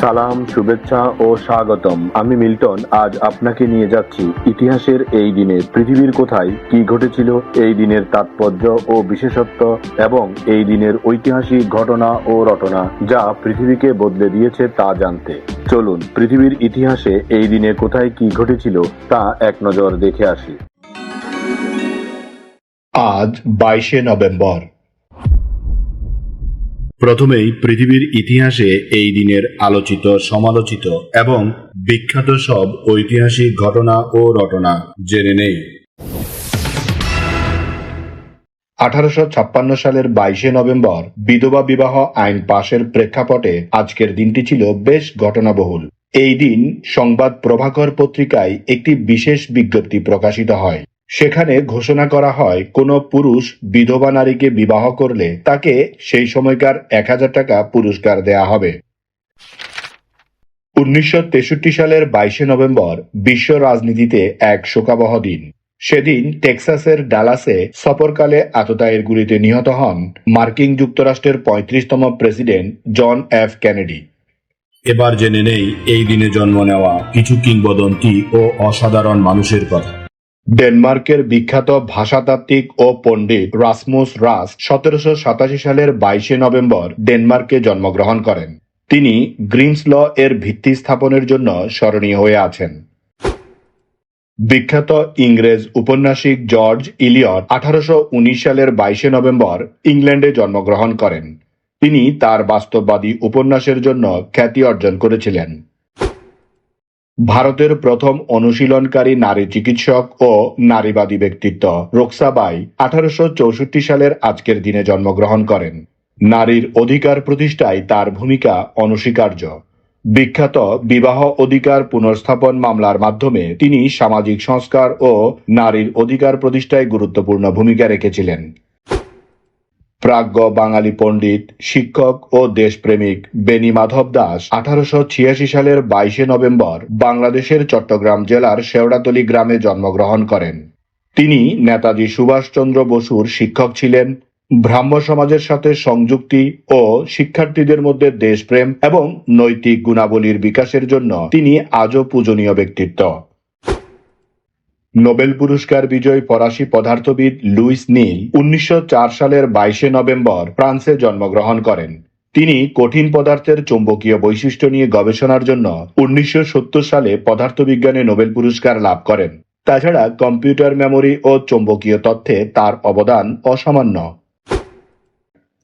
সালাম, শুভেচ্ছা ও স্বাগতম। আমি মিল্টন। আজ আপনাকে নিয়ে যাচ্ছি ইতিহাসের এই দিনে পৃথিবীর কোথায় কি ঘটেছিল, এই দিনের তাৎপর্য ও বিশেষত্ব এবং এই দিনের ঐতিহাসিক ঘটনা ও রটনা যা পৃথিবীকে বদলে দিয়েছে তা জানতে। চলুন পৃথিবীর ইতিহাসে এই দিনে কোথায় কি ঘটেছিল তা এক নজর দেখে আসি। আজ 22শে নভেম্বর। প্রথমেই পৃথিবীর ইতিহাসে এই দিনের আলোচিত, সমালোচিত এবং বিখ্যাত সব ঐতিহাসিক ঘটনা ও রটনা জেনে নেই। 1856 সালের 22শে নভেম্বর বিধবা বিবাহ আইন পাশের প্রেক্ষাপটে আজকের দিনটি ছিল বেশ ঘটনাবহুল। এই দিন সংবাদ প্রভাকর পত্রিকায় একটি বিশেষ বিজ্ঞপ্তি প্রকাশিত হয়। সেখানে ঘোষণা করা হয়, কোনো পুরুষ বিধবা নারীকে বিবাহ করলে তাকে সেই সময়কার 1000 টাকা পুরস্কার দেয়া হবে। 1963 সালের 22শে নভেম্বর বিশ্ব রাজনীতিতে এক শোকাবহ দিন। সেদিন টেক্সাসের ডালাসে সফরকালে আততায়ীর গুলিতে নিহত হন মার্কিন যুক্তরাষ্ট্রের 35তম প্রেসিডেন্ট জন এফ কেনেডি। এবার জেনে নেই এই দিনে জন্ম নেওয়া কিছু কিংবদন্তি ও অসাধারণ মানুষের কথা। ডেনমার্কের বিখ্যাত ভাষাতাত্ত্বিক ও পণ্ডিত রাসমুস রাস 1787 সালের 22শে নভেম্বর ডেনমার্কে জন্মগ্রহণ করেন। তিনি গ্রিমস ল এর ভিত্তি স্থাপনের জন্য স্মরণীয় হয়ে আছেন। বিখ্যাত ইংরেজ উপন্যাসিক জর্জ ইলিয়ট 1819 সালের 22শে নভেম্বর ইংল্যান্ডে জন্মগ্রহণ করেন। তিনি তার বাস্তববাদী উপন্যাসের জন্য খ্যাতি অর্জন করেছিলেন। ভারতের প্রথম অনুশীলনকারী নারী চিকিৎসক ও নারীবাদী ব্যক্তিত্ব রোকসাবাই 1864 সালের আজকের দিনে জন্মগ্রহণ করেন। নারীর অধিকার প্রতিষ্ঠায় তার ভূমিকা অনস্বীকার্য। বিখ্যাত বিবাহ অধিকার পুনর্স্থাপন মামলার মাধ্যমে তিনি সামাজিক সংস্কার ও নারীর অধিকার প্রতিষ্ঠায় গুরুত্বপূর্ণ ভূমিকা রেখেছিলেন। প্রাজ্ঞ বাঙালি পণ্ডিত, শিক্ষক ও দেশপ্রেমিক বেনি মাধব দাস 1886 সালের 22শে নভেম্বর বাংলাদেশের চট্টগ্রাম জেলার শেওড়াতলী গ্রামে জন্মগ্রহণ করেন। তিনি নেতাজি সুভাষচন্দ্র বসুর শিক্ষক ছিলেন। ব্রাহ্ম সমাজের সাথে সংযুক্তি ও শিক্ষার্থীদের মধ্যে দেশপ্রেম এবং নৈতিক গুণাবলীর বিকাশের জন্য তিনি আজও পূজনীয় ব্যক্তিত্ব। নোবেল পুরস্কার বিজয়ী ফরাসি পদার্থবিদ লুইস নীল 1904 সালের 22শে নভেম্বর ফ্রান্সে জন্মগ্রহণ করেন। তিনি কঠিন পদার্থের চৌম্বকীয় বৈশিষ্ট্য নিয়ে গবেষণার জন্য 1970 সালে পদার্থবিজ্ঞানে নোবেল পুরস্কার লাভ করেন। তাছাড়া কম্পিউটার মেমোরি ও চৌম্বকীয় তত্ত্বে তার অবদান অসামান্য।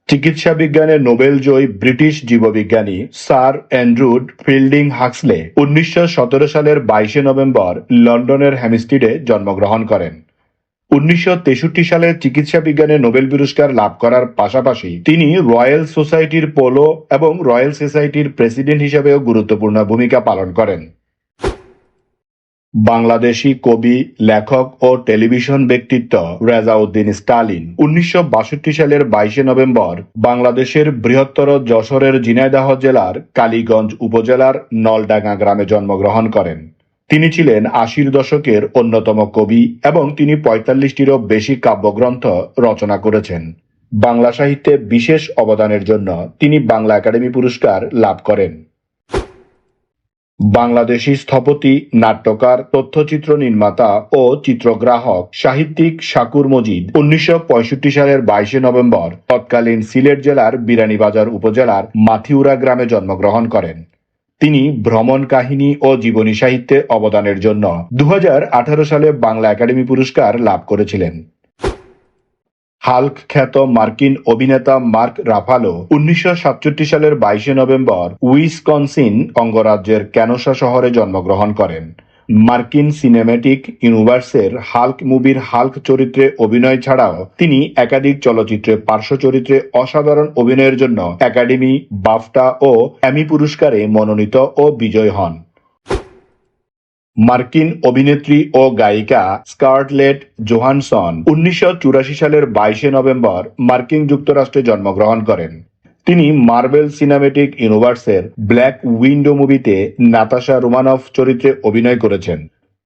চিকিৎসা বিজ্ঞানে নোবেল জয়ী ব্রিটিশ জীববিজ্ঞানী স্যার অ্যান্ড্রু ফিল্ডিং হাক্সলে 1917 সালের 22শে নভেম্বর লন্ডনের হ্যামস্টিডে জন্মগ্রহণ করেন। 1963 সালে চিকিৎসা বিজ্ঞানে নোবেল পুরস্কার লাভ করার পাশাপাশি তিনি রয়্যাল সোসাইটির পোলো এবং রয়্যাল সোসাইটির প্রেসিডেন্ট হিসেবেও গুরুত্বপূর্ণ ভূমিকা পালন করেন। বাংলাদেশি কবি, লেখক ও টেলিভিশন ব্যক্তিত্ব রেজাউদ্দিন স্টালিন 1962 সালের 22শে নভেম্বর বাংলাদেশের বৃহত্তর যশোরের ঝিনাইদহ জেলার কালীগঞ্জ উপজেলার নলডাঙ্গা গ্রামে জন্মগ্রহণ করেন। তিনি ছিলেন 80-র দশকের অন্যতম কবি এবং তিনি 45টিরও বেশি কাব্যগ্রন্থ রচনা করেছেন। বাংলা সাহিত্যে বিশেষ অবদানের জন্য তিনি বাংলা একাডেমি পুরস্কার লাভ করেন। বাংলাদেশি স্থপতি, নাট্যকার, তথ্যচিত্র নির্মাতা ও চিত্রগ্রাহক সাহিত্যিক শাকুর মজিদ 1965 সালের 22শে নভেম্বর তৎকালীন সিলেট জেলার বিরানীবাজার উপজেলার মাথিউরা গ্রামে জন্মগ্রহণ করেন। তিনি ভ্রমণ কাহিনী ও জীবনী সাহিত্যে অবদানের জন্য 2018 সালে বাংলা একাডেমি পুরস্কার লাভ করেছিলেন। হাল্ক খ্যাত মার্কিন অভিনেতা মার্ক রাফালো 1967 সালের 22শে নভেম্বর উইসকনসিন অঙ্গরাজ্যের ক্যানোসা শহরে জন্মগ্রহণ করেন। মার্কিন সিনেম্যাটিক ইউনিভার্সের হাল্ক মুভির হাল্ক চরিত্রে অভিনয় ছাড়াও তিনি একাধিক চলচ্চিত্রে পার্শ্ব চরিত্রে অসাধারণ অভিনয়ের জন্য একাডেমি, বাফটা ও এমি পুরস্কারে মনোনীত ও বিজয়ী হন। মার্কিন অভিনেত্রী ও গায়িকা স্কারলেট জোহানসন 1984 সালের 22শে নভেম্বর মার্কিন যুক্তরাষ্ট্রে জন্মগ্রহণ করেন। তিনি মার্বেল সিনেম্যাটিক ইউনিভার্সের ব্ল্যাক উইন্ডো মুভিতে নাতাশা রোমানফ চরিত্রে অভিনয় করেছেন।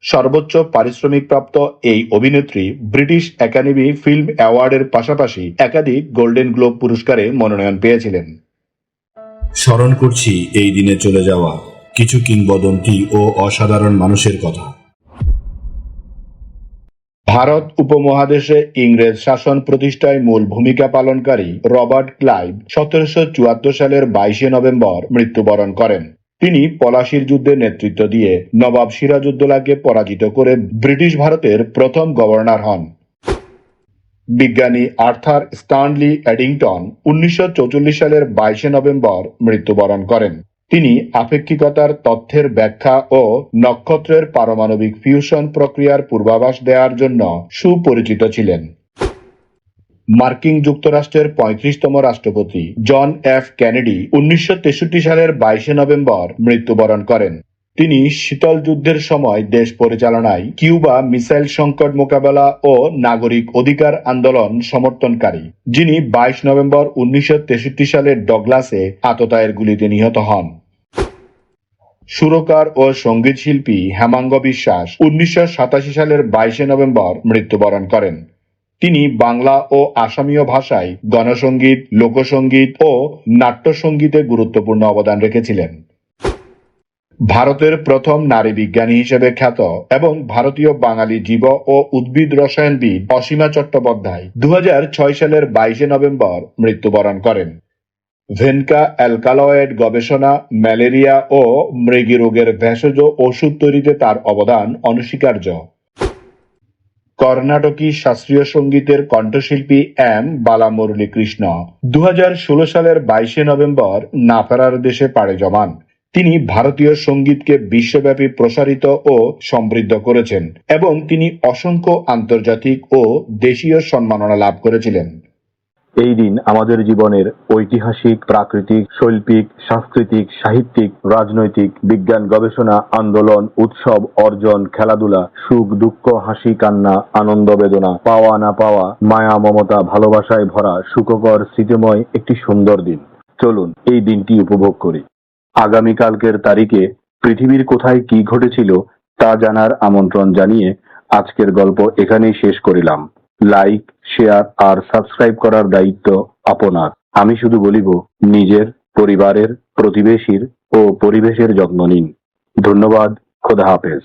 সর্বোচ্চ পারিশ্রমিকপ্রাপ্ত এই অভিনেত্রী ব্রিটিশ একাডেমি ফিল্ম অ্যাওয়ার্ডের পাশাপাশি একাধিক গোল্ডেন গ্লোব পুরস্কারে মনোনয়ন পেয়েছিলেন। স্মরণ করছি এই দিনে চলে যাওয়া কিছু কিংবদন্তি ও অসাধারণ মানুষের কথা। ভারত উপমহাদেশে ইংরেজ শাসন প্রতিষ্ঠায় মূল ভূমিকা পালনকারী রবার্ট ক্লাইভ 1774 সালের 22শে নভেম্বর মৃত্যুবরণ করেন। তিনি পলাশির যুদ্ধে নেতৃত্ব দিয়ে নবাব সিরাজউদ্দৌলাকে পরাজিত করে ব্রিটিশ ভারতের প্রথম গভর্নর হন। বিজ্ঞানী আর্থার স্ট্যানলি এডিংটন 1944 সালের 22শে নভেম্বর মৃত্যুবরণ করেন। তিনি আপেক্ষিকতার তথ্যের ব্যাখ্যা ও নক্ষত্রের পারমাণবিক ফিউশন প্রক্রিয়ার পূর্বাভাস দেওয়ার জন্য সুপরিচিত ছিলেন। মার্কিন যুক্তরাষ্ট্রের 35তম রাষ্ট্রপতি জন এফ কেনেডি 1963 সালের 22শে নভেম্বর মৃত্যুবরণ করেন। তিনি শীতল যুদ্ধের সময় দেশ পরিচালনায় কিউবা মিসাইল সংকট মোকাবেলা ও নাগরিক অধিকার আন্দোলন সমর্থনকারী, যিনি 22 নভেম্বর 1963 সালে ডগলাসে আততায়ের গুলিতে নিহত হন। সুরকার ও সঙ্গীত শিল্পী হেমাঙ্গ বিশ্বাস 1987 সালের 22শে নভেম্বর মৃত্যুবরণ করেন। তিনি বাংলা ও আসামীয় ভাষায় গণসঙ্গীত, লোকসঙ্গীত ও নাট্যসঙ্গীতে গুরুত্বপূর্ণ অবদান রেখেছিলেন। ভারতের প্রথম নারী বিজ্ঞানী হিসেবে খ্যাত এবং ভারতীয় বাঙালি জীব ও উদ্ভিদ রসায়নবিদ অসীমা চট্টোপাধ্যায় 2006 সালের 22শে নভেম্বর মৃত্যুবরণ করেন। ভেনকা অ্যালকালয়েড গবেষণা, ম্যালেরিয়া ও মৃগী রোগের ভেষজ ওষুধ তৈরিতে তার অবদান অনস্বীকার্য। কর্ণাটকী শাস্ত্রীয় সঙ্গীতের কণ্ঠশিল্পী এম বালামুরলী কৃষ্ণ 2016 সালের 22শে নভেম্বর না ফেরার দেশে পাড়ি জমান। তিনি ভারতীয় সঙ্গীতকে বিশ্বব্যাপী প্রসারিত ও সমৃদ্ধ করেছেন এবং তিনি অসংখ্য আন্তর্জাতিক ও দেশীয় সম্মাননা লাভ করেছিলেন। এই দিন আমাদের জীবনের ঐতিহাসিক, প্রাকৃতিক, শৈল্পিক, সাংস্কৃতিক, সাহিত্যিক, রাজনৈতিক, বিজ্ঞান, গবেষণা, আন্দোলন, উৎসব, অর্জন, খেলাধুলা, সুখ দুঃখ, হাসি কান্না, আনন্দ বেদনা, পাওয়া না পাওয়া, মায়া মমতা, ভালোবাসায় ভরা সুখকর স্মৃতিময় একটি সুন্দর দিন। চলুন এই দিনটি উপভোগ করি। আগামীকালকের তারিখে পৃথিবীর কোথায় কি ঘটেছিল তা জানার আমন্ত্রণ জানিয়ে আজকের গল্প এখানেই শেষ করিলাম। লাইক, শেয়ার আর সাবস্ক্রাইব করার দায়িত্ব আপনার। আমি শুধু বলিব, নিজের, পরিবারের, প্রতিবেশীর ও পরিবেশের যত্ন নিন। ধন্যবাদ। খোদা হাফেজ।